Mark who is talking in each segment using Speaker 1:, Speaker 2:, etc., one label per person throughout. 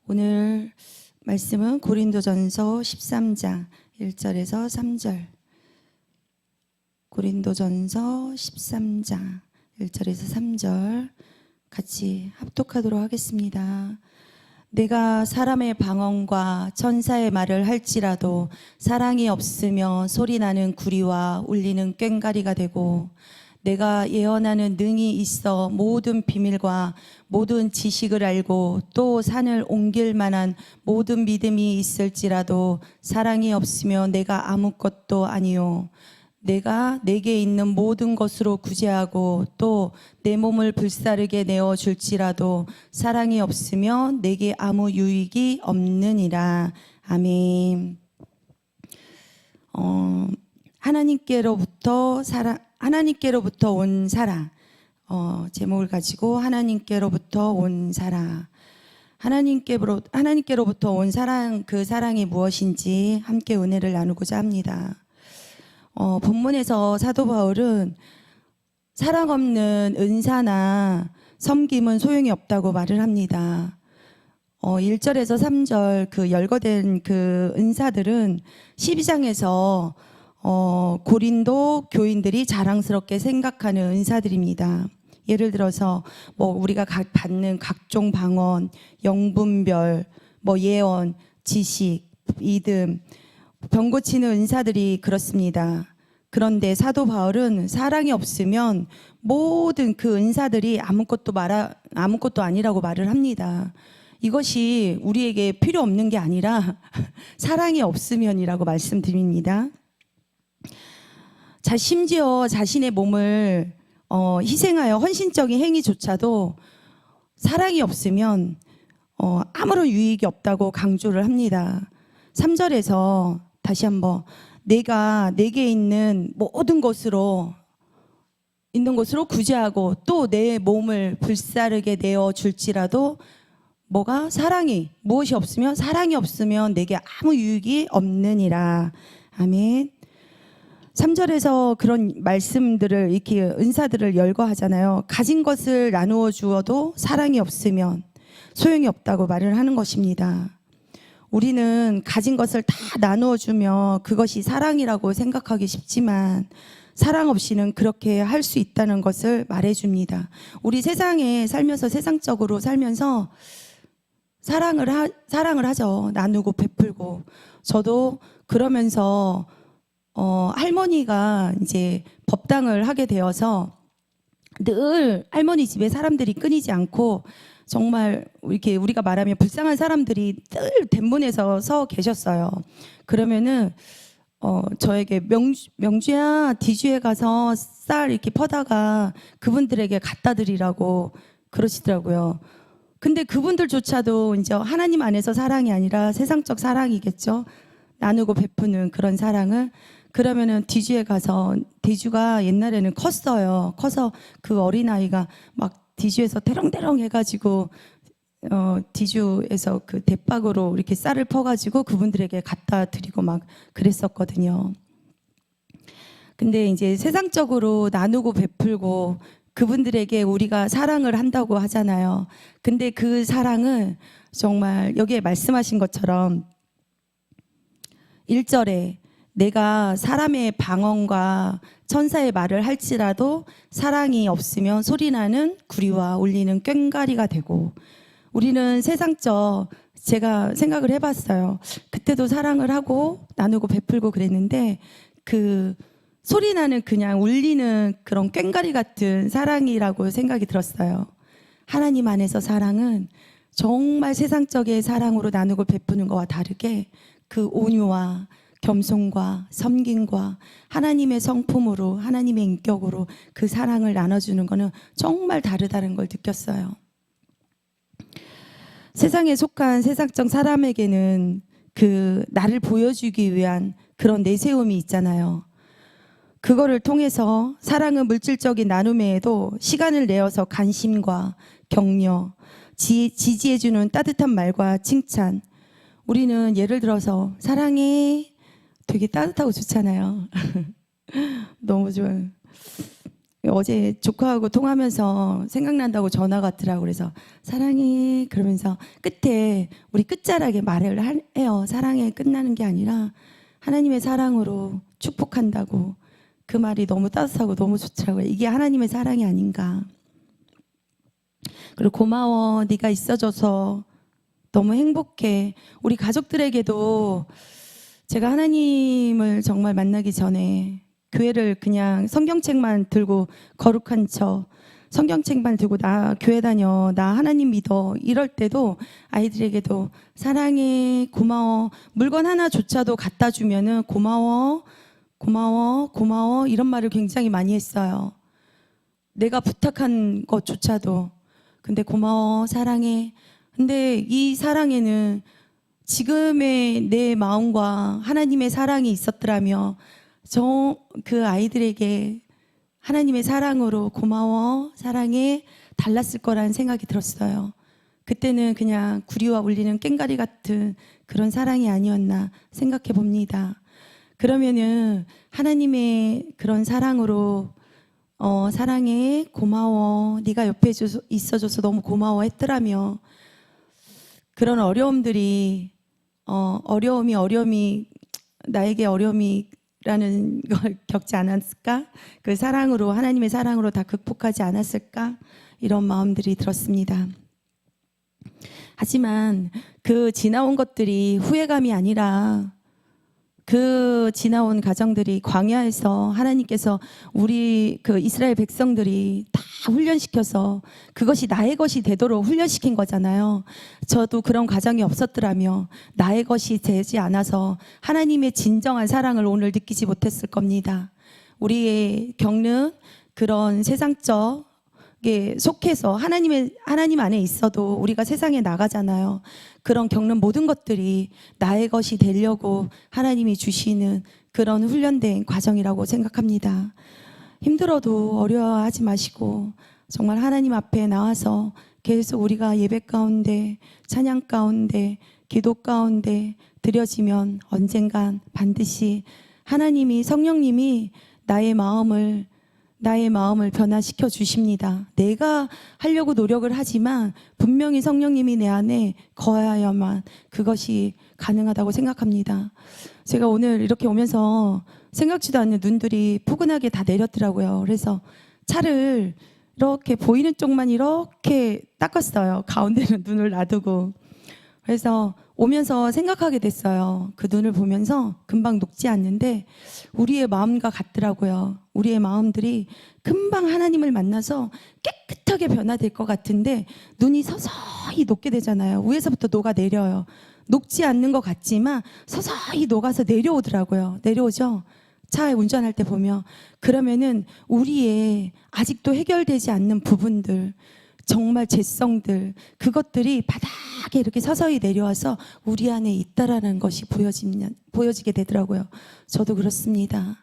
Speaker 1: 오늘 말씀은 고린도전서 13장 1절에서 3절. 고린도전서 13장 1절에서 3절 같이 합독하도록 하겠습니다. 내가 사람의 방언과 천사의 말을 할지라도 사랑이 없으면 소리나는 구리와 울리는 꽹과리가 되고, 내가 예언하는 능이 있어 모든 비밀과 모든 지식을 알고 또 산을 옮길 만한 모든 믿음이 있을지라도 사랑이 없으면 내가 아무것도 아니요. 내가 내게 있는 모든 것으로 구제하고 또 내 몸을 불사르게 내어줄지라도 사랑이 없으면 내게 아무 유익이 없느니라. 아멘. 하나님께로부터 온 사랑. 제목을 가지고 하나님께로부터 온 사랑. 하나님께로부터 온 사랑, 그 사랑이 무엇인지 함께 은혜를 나누고자 합니다. 본문에서 사도 바울은 사랑 없는 은사나 섬김은 소용이 없다고 말을 합니다. 1절에서 3절 그 열거된 그 은사들은 12장에서 고린도 교인들이 자랑스럽게 생각하는 은사들입니다. 예를 들어서 우리가 받는 각종 방언, 영분별, 예언, 지식, 믿음, 병 고치는 은사들이 그렇습니다. 그런데 사도 바울은 사랑이 없으면 모든 그 은사들이 아무것도 아니라고 말을 합니다. 이것이 우리에게 필요 없는 게 아니라 사랑이 없으면이라고 말씀드립니다. 심지어 자신의 몸을 희생하여 헌신적인 행위조차도 사랑이 없으면 아무런 유익이 없다고 강조를 합니다. 3절에서 다시 한번 내가 내게 있는 모든 것으로 구제하고 또 내 몸을 불사르게 내어 줄지라도 무엇이 없으면 사랑이 없으면 내게 아무 유익이 없느니라. 아멘. 3절에서 그런 말씀들을 이렇게 은사들을 열거하잖아요. 가진 것을 나누어 주어도 사랑이 없으면 소용이 없다고 말을 하는 것입니다. 우리는 가진 것을 다 나누어 주면 그것이 사랑이라고 생각하기 쉽지만 사랑 없이는 그렇게 할 수 있다는 것을 말해 줍니다. 우리 세상에 살면서 세상적으로 살면서 사랑을 하죠. 나누고 베풀고. 저도 그러면서 할머니가 이제 법당을 하게 되어서 늘 할머니 집에 사람들이 끊이지 않고 정말 이렇게 우리가 말하면 불쌍한 사람들이 늘 대문에서 서 계셨어요. 그러면은 저에게 명주야 디주에 가서 쌀 이렇게 퍼다가 그분들에게 갖다 드리라고 그러시더라고요. 근데 그분들조차도 이제 하나님 안에서 사랑이 아니라 세상적 사랑이겠죠. 나누고 베푸는 그런 사랑을. 그러면은 디주에 가서, 디주가 옛날에는 컸어요. 커서 그 어린아이가 막 디주에서 대렁대렁 해가지고 디주에서 그 대박으로 이렇게 쌀을 퍼가지고 그분들에게 갖다 드리고 막 그랬었거든요. 근데 이제 세상적으로 나누고 베풀고 그분들에게 우리가 사랑을 한다고 하잖아요. 근데 그 사랑은 정말 여기에 말씀하신 것처럼 1절에 내가 사람의 방언과 천사의 말을 할지라도 사랑이 없으면 소리나는 구리와 울리는 꽹과리가 되고, 우리는 제가 생각을 해봤어요. 그때도 사랑을 하고 나누고 베풀고 그랬는데 그 소리나는 그냥 울리는 그런 꽹과리 같은 사랑이라고 생각이 들었어요. 하나님 안에서 사랑은 정말 세상적인 사랑으로 나누고 베푸는 것과 다르게 그 온유와 겸손과 섬김과 하나님의 성품으로, 하나님의 인격으로 그 사랑을 나눠주는 것은 정말 다르다는 걸 느꼈어요. 세상에 속한 세상적 사람에게는 그 나를 보여주기 위한 그런 내세움이 있잖아요. 그거를 통해서 사랑은 물질적인 나눔 외에도 시간을 내어서 관심과 격려, 지지해주는 따뜻한 말과 칭찬. 우리는 예를 들어서 사랑해 되게 따뜻하고 좋잖아요. 너무 좋아요. 어제 조카하고 통화하면서 생각난다고 전화가 왔더라고. 그래서 사랑해 그러면서 끝에 우리 끝자락에 말을 해요. 사랑해 끝나는 게 아니라 하나님의 사랑으로 축복한다고. 그 말이 너무 따뜻하고 너무 좋더라고요. 이게 하나님의 사랑이 아닌가. 그리고 고마워 네가 있어줘서 너무 행복해. 우리 가족들에게도 제가 하나님을 정말 만나기 전에 교회를 그냥 성경책만 들고 거룩한 척 성경책만 들고 나 교회 다녀 나 하나님 믿어 이럴 때도 아이들에게도 사랑해 고마워 물건 하나조차도 갖다 주면은 고마워 고마워 고마워 이런 말을 굉장히 많이 했어요. 내가 부탁한 것조차도. 근데 고마워 사랑해. 근데 이 사랑에는 지금의 내 마음과 하나님의 사랑이 있었더라면 그 아이들에게 하나님의 사랑으로 고마워 사랑해 달랐을 거라는 생각이 들었어요. 그때는 그냥 구리와 울리는 꽹가리 같은 그런 사랑이 아니었나 생각해 봅니다. 그러면은 하나님의 그런 사랑으로 사랑해 고마워 네가 옆에 있어줘서 너무 고마워 했더라며 그런 어려움들이 어려움이 나에게 어려움이라는 걸 겪지 않았을까? 그 사랑으로 하나님의 사랑으로 다 극복하지 않았을까? 이런 마음들이 들었습니다. 하지만 그 지나온 것들이 후회감이 아니라 그 지나온 가정들이 광야에서 하나님께서 우리 그 이스라엘 백성들이 다 훈련시켜서 그것이 나의 것이 되도록 훈련시킨 거잖아요. 저도 그런 과정이 없었더라면 나의 것이 되지 않아서 하나님의 진정한 사랑을 오늘 느끼지 못했을 겁니다. 우리의 겪는 그런 세상적 속해서 하나님 안에 있어도 우리가 세상에 나가잖아요. 그런 겪는 모든 것들이 나의 것이 되려고 하나님이 주시는 그런 훈련된 과정이라고 생각합니다. 힘들어도 어려워하지 마시고 정말 하나님 앞에 나와서 계속 우리가 예배 가운데 찬양 가운데 기도 가운데 드려지면 언젠간 반드시 하나님이 성령님이 나의 마음을 변화시켜 주십니다. 내가 하려고 노력을 하지만 분명히 성령님이 내 안에 거하여야만 그것이 가능하다고 생각합니다. 제가 오늘 이렇게 오면서 생각지도 않는 눈들이 포근하게 다 내렸더라고요. 그래서 차를 이렇게 보이는 쪽만 이렇게 닦았어요. 가운데는 눈을 놔두고. 그래서 오면서 생각하게 됐어요. 그 눈을 보면서 금방 녹지 않는데 우리의 마음과 같더라고요. 우리의 마음들이 금방 하나님을 만나서 깨끗하게 변화될 것 같은데 눈이 서서히 녹게 되잖아요. 위에서부터 녹아내려요. 녹지 않는 것 같지만 서서히 녹아서 내려오더라고요. 내려오죠? 차에 운전할 때 보면. 그러면은 우리의 아직도 해결되지 않는 부분들 정말 죄성들 그것들이 바닥에 이렇게 서서히 내려와서 우리 안에 있다라는 것이 보여지게 되더라고요. 저도 그렇습니다.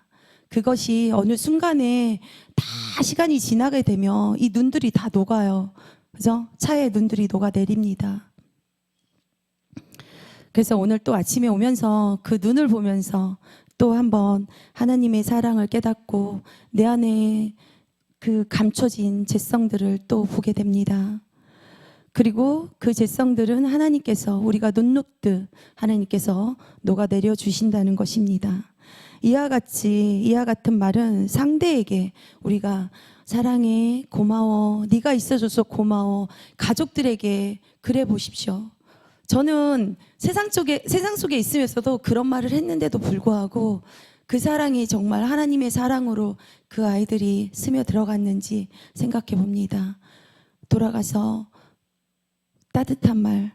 Speaker 1: 그것이 어느 순간에 다 시간이 지나게 되면 이 눈들이 다 녹아요. 그죠? 차에 눈들이 녹아내립니다. 그래서 오늘 또 아침에 오면서 그 눈을 보면서 또 한번 하나님의 사랑을 깨닫고 내 안에 그 감춰진 죄성들을 또 보게 됩니다. 그리고 그 죄성들은 하나님께서 우리가 눈 녹듯 하나님께서 녹아내려 주신다는 것입니다. 이와 같은 말은 상대에게 우리가 사랑해 고마워 네가 있어줘서 고마워 가족들에게 그래 보십시오. 저는 세상 속에 있으면서도 그런 말을 했는데도 불구하고 그 사랑이 정말 하나님의 사랑으로 그 아이들이 스며 들어갔는지 생각해 봅니다. 돌아가서 따뜻한 말,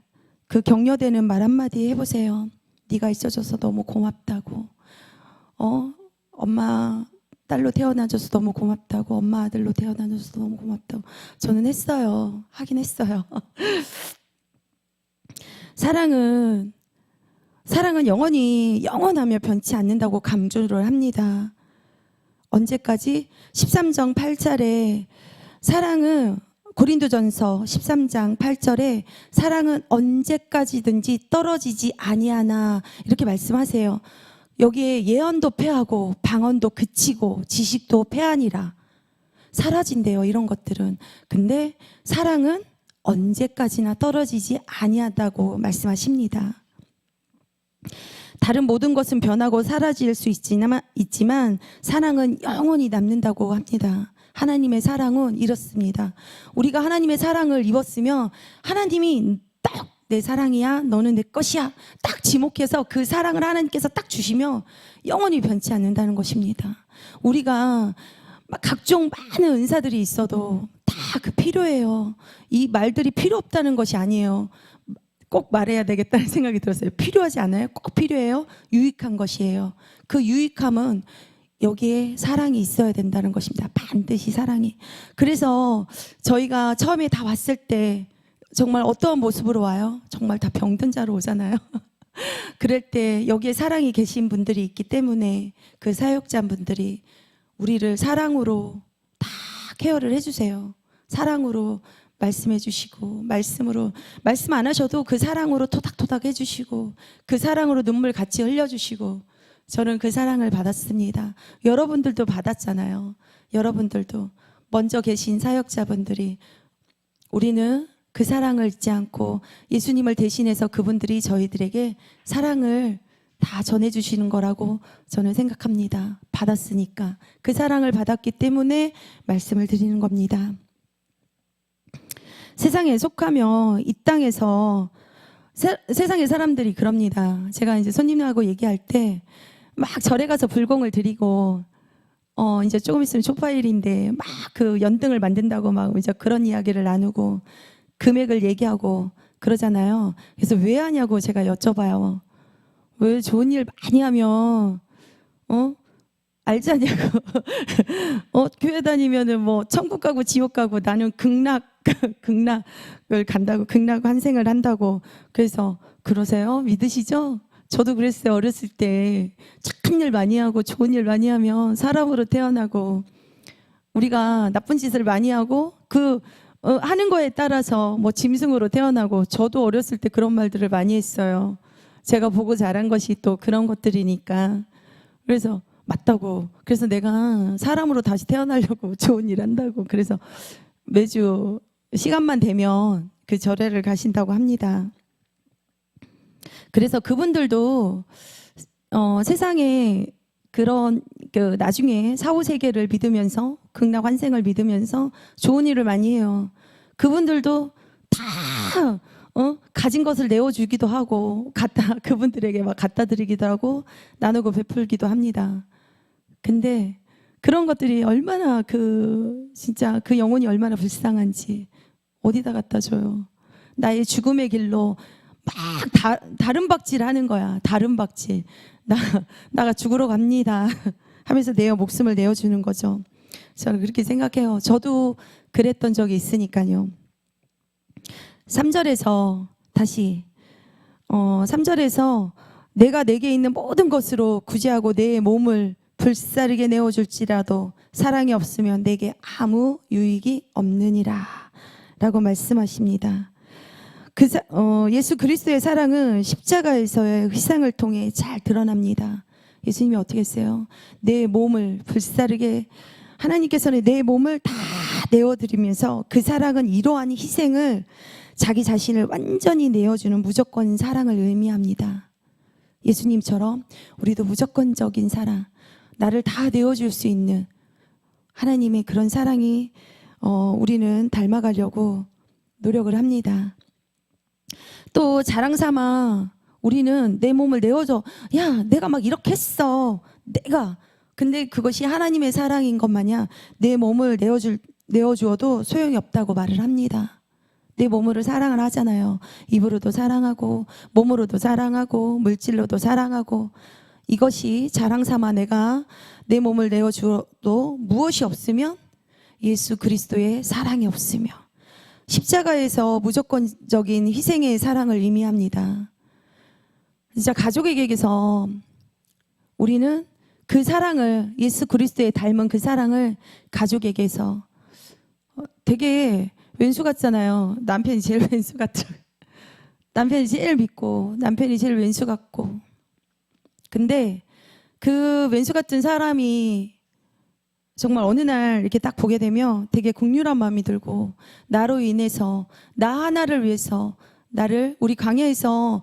Speaker 1: 그 격려되는 말 한마디 해보세요. 네가 있어줘서 너무 고맙다고. 엄마 딸로 태어나줘서 너무 고맙다고. 엄마 아들로 태어나줘서 너무 고맙다고. 저는 했어요. 하긴 했어요. 사랑은 영원하며 변치 않는다고 강조를 합니다. 언제까지? 13장 8절에 사랑은 고린도전서 13장 8절에 사랑은 언제까지든지 떨어지지 아니하나 이렇게 말씀하세요. 여기에 예언도 패하고 방언도 그치고 지식도 패하니라. 사라진대요, 이런 것들은. 근데 사랑은 언제까지나 떨어지지 아니하다고 말씀하십니다. 다른 모든 것은 변하고 사라질 수 있지만 사랑은 영원히 남는다고 합니다. 하나님의 사랑은 이렇습니다. 우리가 하나님의 사랑을 입었으면 하나님이 딱 내 사랑이야, 너는 내 것이야 딱 지목해서 그 사랑을 하나님께서 딱 주시면 영원히 변치 않는다는 것입니다. 우리가 각종 많은 은사들이 있어도 다 그 필요해요. 이 말들이 필요 없다는 것이 아니에요. 꼭 말해야 되겠다는 생각이 들었어요. 필요하지 않아요? 꼭 필요해요. 유익한 것이에요. 그 유익함은 여기에 사랑이 있어야 된다는 것입니다. 반드시 사랑이. 그래서 저희가 처음에 다 왔을 때 정말 어떠한 모습으로 와요? 정말 다 병든 자로 오잖아요. 그럴 때 여기에 사랑이 계신 분들이 있기 때문에 그 사역자분들이 우리를 사랑으로 다 케어를 해주세요. 사랑으로 말씀해 주시고, 말씀으로, 말씀 안 하셔도 그 사랑으로 토닥토닥 해주시고, 그 사랑으로 눈물 같이 흘려주시고, 저는 그 사랑을 받았습니다. 여러분들도 받았잖아요. 여러분들도 먼저 계신 사역자분들이 우리는 그 사랑을 잊지 않고 예수님을 대신해서 그분들이 저희들에게 사랑을 다 전해주시는 거라고 저는 생각합니다. 받았으니까. 그 사랑을 받았기 때문에 말씀을 드리는 겁니다. 세상에 속하며 이 땅에서 세상의 사람들이 그럽니다. 제가 이제 손님하고 얘기할 때 막 절에 가서 불공을 드리고 이제 조금 있으면 초파일인데 막 그 연등을 만든다고 막 이제 그런 이야기를 나누고 금액을 얘기하고 그러잖아요. 그래서 왜 하냐고 제가 여쭤봐요. 왜 좋은 일 많이 하면 알지 않냐고. 교회 다니면은 뭐 천국 가고 지옥 가고 나는 극락을 간다고, 극락 환생을 한다고. 그래서 그러세요? 믿으시죠? 저도 그랬어요. 어렸을 때 착한 일 많이 하고 좋은 일 많이 하면 사람으로 태어나고, 우리가 나쁜 짓을 많이 하고 하는 거에 따라서 뭐 짐승으로 태어나고. 저도 어렸을 때 그런 말들을 많이 했어요. 제가 보고 자란 것이 또 그런 것들이니까. 그래서 맞다고. 그래서 내가 사람으로 다시 태어나려고 좋은 일 한다고. 그래서 매주 시간만 되면 그 절에를 가신다고 합니다. 그래서 그분들도 세상에 그런 나중에 사후세계를 믿으면서 극락 환생을 믿으면서 좋은 일을 많이 해요. 그분들도 다 가진 것을 내어주기도 하고 그분들에게 막 갖다 드리기도 하고 나누고 베풀기도 합니다. 근데 그런 것들이 얼마나 진짜 그 영혼이 얼마나 불쌍한지 어디다 갖다 줘요. 나의 죽음의 길로 막 다른 박질 하는 거야. 다른 박질. 나가 죽으러 갑니다 하면서 목숨을 내어주는 거죠. 저는 그렇게 생각해요. 저도 그랬던 적이 있으니까요. 3절에서 다시 3절에서 내가 내게 있는 모든 것으로 구제하고 내 몸을 불사르게 내어줄지라도 사랑이 없으면 내게 아무 유익이 없느니라 라고 말씀하십니다. 예수 그리스도의 사랑은 십자가에서의 희생을 통해 잘 드러납니다. 예수님이 어떻게 했어요? 내 몸을 불사르게, 하나님께서는 내 몸을 다 내어드리면서 그 사랑은 이러한 희생을, 자기 자신을 완전히 내어주는 무조건 사랑을 의미합니다. 예수님처럼 우리도 무조건적인 사랑, 나를 다 내어줄 수 있는 하나님의 그런 사랑이 우리는 닮아가려고 노력을 합니다. 또 자랑 삼아 우리는 내 몸을 내어줘. 야, 내가 막 이렇게 했어. 근데 그것이 하나님의 사랑인 것 마냥 내 몸을 내어주어도 소용이 없다고 말을 합니다. 내 몸으로 사랑을 하잖아요. 입으로도 사랑하고 몸으로도 사랑하고 물질로도 사랑하고. 이것이 자랑 삼아 내가 내 몸을 내어주어도 무엇이 없으면 예수 그리스도의 사랑이 없으며 십자가에서 무조건적인 희생의 사랑을 의미합니다. 진짜 가족에게서 우리는 그 사랑을, 예수 그리스도의 닮은 그 사랑을 가족에게서, 되게 왼수 같잖아요. 남편이 제일 왼수 같더라고요. 남편이 제일 믿고 남편이 제일 왼수 같고. 근데 그 왼수 같은 사람이 정말 어느 날 이렇게 딱 보게 되면 되게 국률한 마음이 들고, 나로 인해서 나 하나를 위해서 나를 우리 강야에서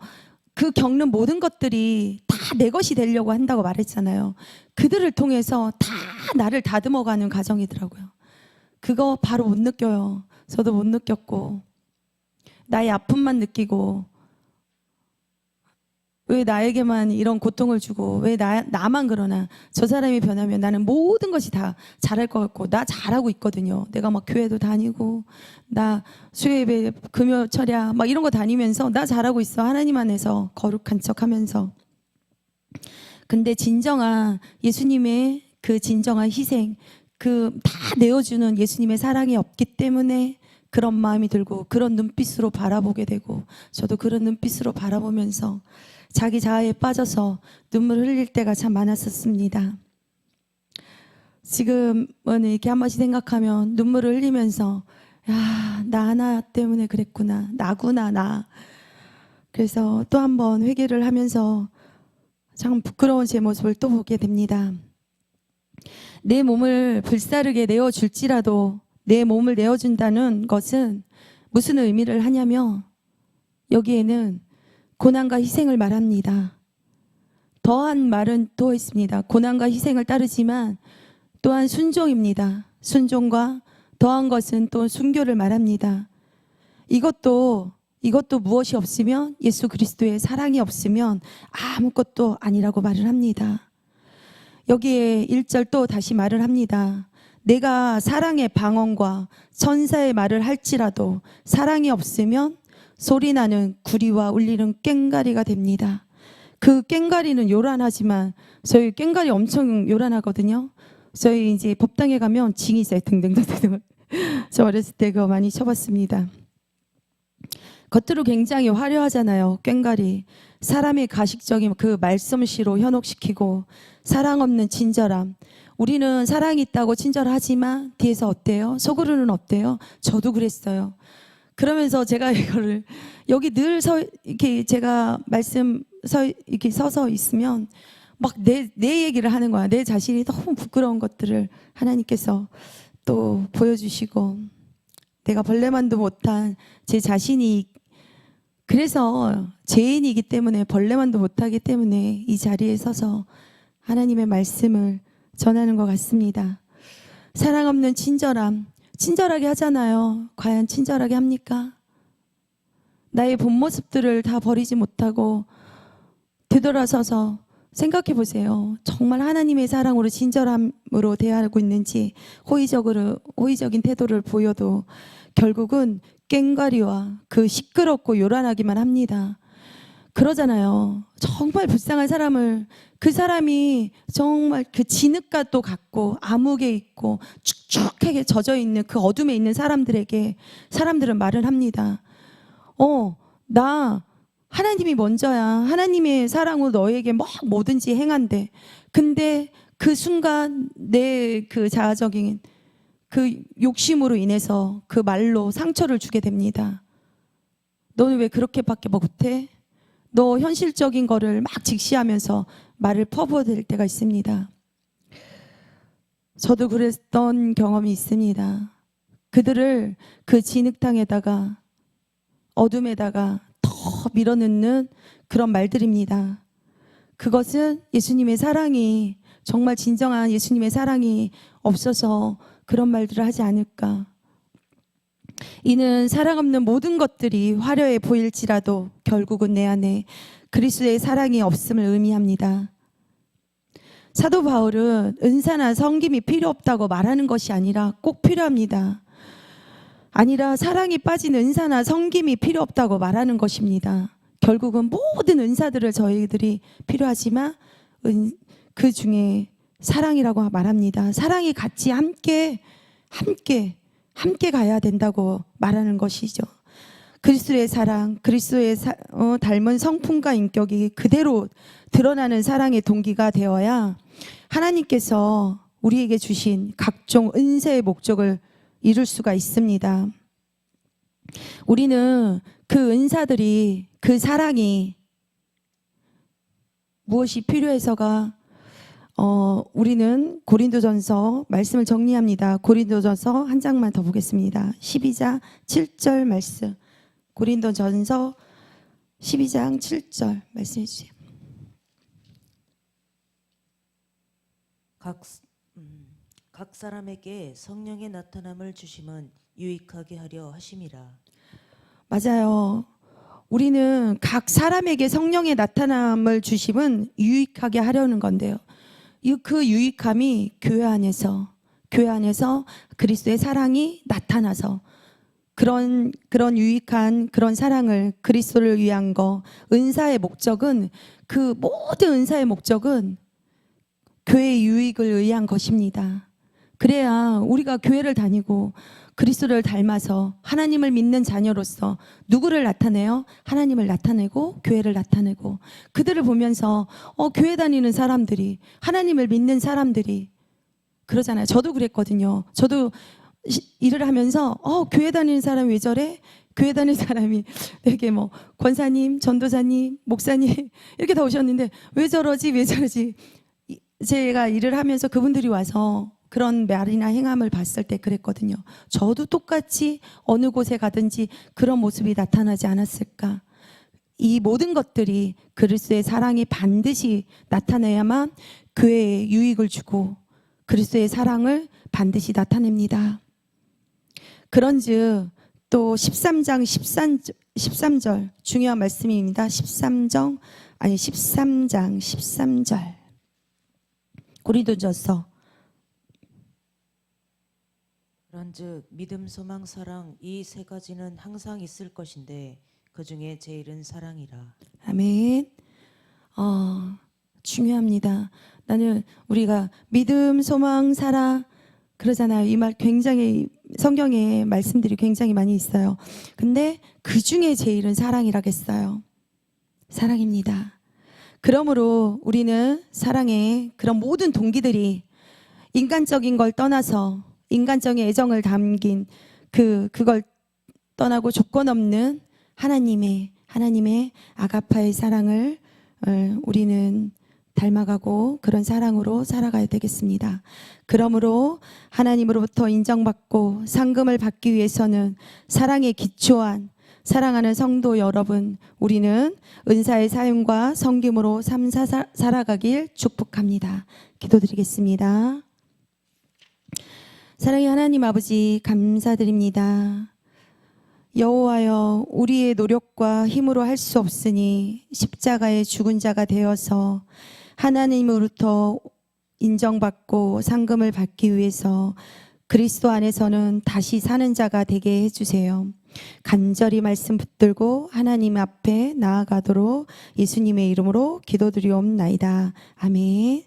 Speaker 1: 그 겪는 모든 것들이 다 내 것이 되려고 한다고 말했잖아요. 그들을 통해서 다 나를 다듬어가는 과정이더라고요. 그거 바로 못 느껴요. 저도 못 느꼈고, 나의 아픔만 느끼고, 왜 나에게만 이런 고통을 주고 왜 나만 그러나, 저 사람이 변하면 나는 모든 것이 다 잘할 것 같고, 나 잘하고 있거든요. 내가 막 교회도 다니고, 나 수요예배 금요 철야 막 이런 거 다니면서 나 잘하고 있어. 하나님 안에서 거룩한 척 하면서. 근데 진정한 예수님의 그 진정한 희생, 그 다 내어주는 예수님의 사랑이 없기 때문에 그런 마음이 들고, 그런 눈빛으로 바라보게 되고, 저도 그런 눈빛으로 바라보면서 자기 자아에 빠져서 눈물 흘릴 때가 참 많았었습니다. 지금은 이렇게 한 번씩 생각하면 눈물을 흘리면서, 야, 나 하나 때문에 그랬구나, 나구나, 나. 그래서 또 한 번 회개를 하면서 참 부끄러운 제 모습을 또 보게 됩니다. 내 몸을 불사르게 내어줄지라도 내 몸을 내어준다는 것은 무슨 의미를 하냐면, 여기에는 고난과 희생을 말합니다. 더한 말은 또 있습니다. 고난과 희생을 따르지만 또한 순종입니다. 순종과 더한 것은 또 순교를 말합니다. 이것도 무엇이 없으면, 예수 그리스도의 사랑이 없으면 아무것도 아니라고 말을 합니다. 여기에 1절 또 다시 말을 합니다. 내가 사랑의 방언과 천사의 말을 할지라도 사랑이 없으면 소리나는 구리와 울리는 꽹가리가 됩니다. 그 꽹가리는 요란하지만, 저희 꽹가리 엄청 요란하거든요. 저희 이제 법당에 가면 징이 있어요. 등등등등. 저 어렸을 때 그거 많이 쳐봤습니다. 겉으로 굉장히 화려하잖아요. 꽹가리. 사람의 가식적인 그 말솜씨로 현혹시키고, 사랑 없는 친절함. 우리는 사랑이 있다고 친절하지만 뒤에서 어때요? 속으로는 어때요? 저도 그랬어요. 그러면서 제가 이거를 여기 늘 이렇게 제가 이렇게 서서 있으면 막 내 얘기를 하는 거야. 내 자신이 너무 부끄러운 것들을 하나님께서 또 보여주시고, 내가 벌레만도 못한 제 자신이, 그래서 죄인이기 때문에, 벌레만도 못하기 때문에 이 자리에 서서 하나님의 말씀을 전하는 것 같습니다. 사랑 없는 친절함. 친절하게 하잖아요. 과연 친절하게 합니까? 나의 본 모습들을 다 버리지 못하고 되돌아서서 생각해 보세요. 정말 하나님의 사랑으로 친절함으로 대하고 있는지, 호의적인 태도를 보여도 결국은 꽹과리와 그 시끄럽고 요란하기만 합니다. 그러잖아요. 정말 불쌍한 사람을, 그 사람이 정말 그 진흙가도 같고 암흑에 있고 축축하게 젖어 있는 그 어둠에 있는 사람들에게 사람들은 말을 합니다. 나 하나님이 먼저야. 하나님의 사랑으로 너에게 막 뭐든지 행한대. 근데 그 순간 내 그 자아적인 그 욕심으로 인해서 그 말로 상처를 주게 됩니다. 너는 왜 그렇게밖에 못해? 너 현실적인 거를 막 직시하면서 말을 퍼부어댈 때가 있습니다. 저도 그랬던 경험이 있습니다. 그들을 그 진흙탕에다가, 어둠에다가 더 밀어넣는 그런 말들입니다. 그것은 예수님의 사랑이, 정말 진정한 예수님의 사랑이 없어서 그런 말들을 하지 않을까. 이는 사랑 없는 모든 것들이 화려해 보일지라도 결국은 내 안에 그리스도의 사랑이 없음을 의미합니다. 사도 바울은 은사나 섬김이 필요 없다고 말하는 것이 아니라 꼭 필요합니다. 아니라 사랑이 빠진 은사나 섬김이 필요 없다고 말하는 것입니다. 결국은 모든 은사들을 저희들이 필요하지만 그 중에 사랑이라고 말합니다. 사랑이 같이 함께 가야 된다고 말하는 것이죠. 그리스도의 사랑, 그리스도의 닮은 성품과 인격이 그대로 드러나는 사랑의 동기가 되어야 하나님께서 우리에게 주신 각종 은혜의 목적을 이룰 수가 있습니다. 우리는 그 은사들이, 그 사랑이 무엇이 필요해서가 우리는 고린도전서 말씀을 정리합니다. 고린도전서 한 장만 더 보겠습니다. 12장 7절 말씀. 고린도전서 12장 7절 말씀해 주세요.
Speaker 2: 각 사람에게 성령의 나타남을 주심은 유익하게 하려 하심이라.
Speaker 1: 맞아요. 우리는 각 사람에게 성령의 나타남을 주심은 유익하게 하려는 건데요. 그 유익함이 교회 안에서 그리스도의 사랑이 나타나서 그런 유익한 그런 사랑을 그리스도를 위한 거, 은사의 목적은, 그 모든 은사의 목적은 교회의 유익을 위한 것입니다. 그래야 우리가 교회를 다니고 그리스도를 닮아서 하나님을 믿는 자녀로서 누구를 나타내요? 하나님을 나타내고 교회를 나타내고, 그들을 보면서 교회 다니는 사람들이, 하나님을 믿는 사람들이 그러잖아요. 저도 그랬거든요. 저도 일을 하면서 교회 다니는 사람이 왜 저래? 교회 다니는 사람이 되게 뭐 권사님, 전도사님, 목사님 이렇게 다 오셨는데 왜 저러지? 제가 일을 하면서 그분들이 와서 그런 말이나 행함을 봤을 때 그랬거든요. 저도 똑같이 어느 곳에 가든지 그런 모습이 나타나지 않았을까? 이 모든 것들이 그리스도의 사랑이 반드시 나타내야만 교회에 유익을 주고 그리스도의 사랑을 반드시 나타냅니다. 그런즉 또 13장 13절 중요한 말씀입니다. 13장 13절 고린도전서.
Speaker 2: 그런즉 믿음, 소망, 사랑 이 세 가지는 항상 있을 것인데 그 중에 제일은 사랑이라.
Speaker 1: 아멘. 중요합니다. 나는 우리가 믿음, 소망, 사랑 그러잖아요. 이 말 굉장히 성경에 말씀들이 굉장히 많이 있어요. 근데 그 중에 제일은 사랑이라겠어요. 사랑입니다. 그러므로 우리는 사랑의 그런 모든 동기들이 인간적인 걸 떠나서 인간적인 애정을 담긴 그걸 떠나고 조건 없는 하나님의 아가파의 사랑을 우리는 닮아가고 그런 사랑으로 살아가야 되겠습니다. 그러므로 하나님으로부터 인정받고 상금을 받기 위해서는 사랑에 기초한 사랑하는 성도 여러분, 우리는 은사의 사용과 섬김으로 삶 살아가길 축복합니다. 기도드리겠습니다. 사랑의 하나님 아버지, 감사드립니다. 여호와여, 우리의 노력과 힘으로 할 수 없으니 십자가의 죽은 자가 되어서 하나님으로부터 인정받고 상금을 받기 위해서 그리스도 안에서는 다시 사는 자가 되게 해주세요. 간절히 말씀 붙들고 하나님 앞에 나아가도록 예수님의 이름으로 기도드리옵나이다. 아멘.